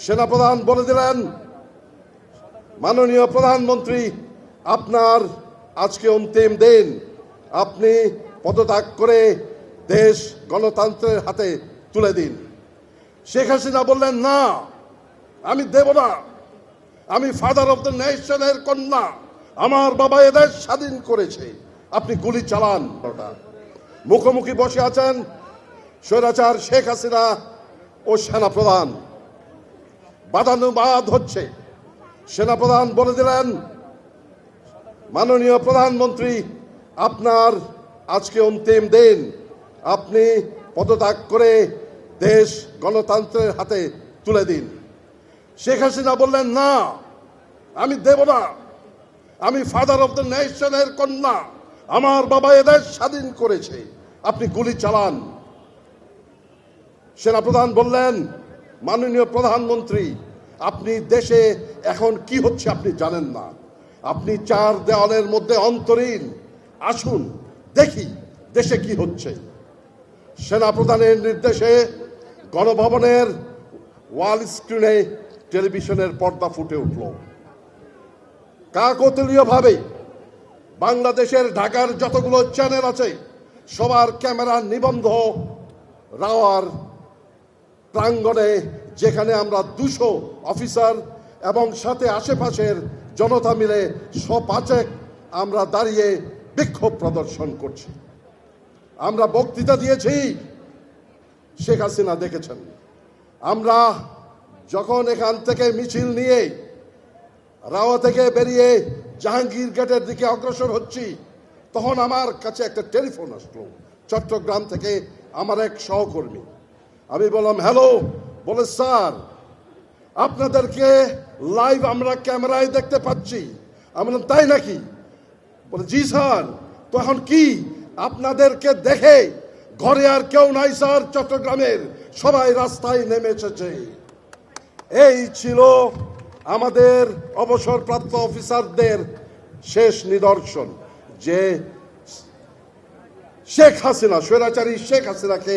সেনাপ্রধান বলে দিলেন, মাননীয় প্রধানমন্ত্রী, আপনার আজকে অন্তিম দিন, আপনি পদত্যাগ করে দেশ গণতন্ত্রের হাতে তুলে দিন। শেখ হাসিনা বললেন, না, আমি দেব না, আমি ফাদার অফ দ্য নেশনের কন্যা, আমার বাবা এদেশ স্বাধীন করেছে, আপনি গুলি চালান। মুখোমুখি বসে আছেন স্বৈরাচার শেখ হাসিনা ও সেনাপ্রধান, বাদানুবাদ হচ্ছে। সেনাপ্রধান বলে দিলেন, মাননীয় প্রধানমন্ত্রী, আপনার আজকে অন্তিম দিন, আপনি পদত্যাগ করে দেশ গণতন্ত্রের হাতে তুলে দিন। শেখ হাসিনা বললেন, না, আমি দেব না, আমি ফাদার অফ দ্য নেশনের কন্যা, আমার বাবা এদেশ স্বাধীন করেছে, আপনি গুলি চালান। সেনাপ্রধান বললেন, মাননীয় প্রধানমন্ত্রী, আপনি দেশে এখন কি হচ্ছে আপনি জানেন না, আপনি চার দেওয়ালের মধ্যে অন্তরীণ, আসুন দেখি দেশে কি হচ্ছে। সেনাপ্রধানের নির্দেশে গণভবনের ওয়াল স্ক্রিনে টেলিভিশনের পর্দা ফুটে উঠল। কাকতালীয়ভাবে বাংলাদেশের ঢাকার যতগুলো চ্যানেল আছে সবার ক্যামেরা নিবন্ধ রাওয়ার প্রাঙ্গণে, যেখানে আমরা 200 অফিসার এবং সাথে আশেপাশের জনতা মিলে 105 আমরা দাঁড়িয়ে বিক্ষোভ প্রদর্শন করছি। আমরা বক্তৃতা দিয়েছি, শেখ হাসিনা দেখেছেন। আমরা যখন এখান থেকে মিছিল নিয়ে রাওয়া থেকে বেরিয়ে জাহাঙ্গীর গেটের দিকে অগ্রসর হচ্ছি, তখন আমার কাছে একটা টেলিফোন আসলো চট্টগ্রাম থেকে, আমার এক সহকর্মী। আমি বললাম, হ্যালো। বলে, স্যার, আপনাদেরকে লাইভ আমরা ক্যামেরায় দেখতে পাচ্ছি। আমি বললাম, তাই নাকি? বলে, জি স্যার। তো এখন কি আপনাদেরকে দেখে ঘরে আর কেউ নাই স্যার, চট্টগ্রামের সবাই রাস্তায় নেমে এসেছে। এই ছিল আমাদের অবসরপ্রাপ্ত অফিসারদের শেষ নিদর্শন, যে শেখ হাসিনা, স্বৈরাচারী শেখ হাসিনাকে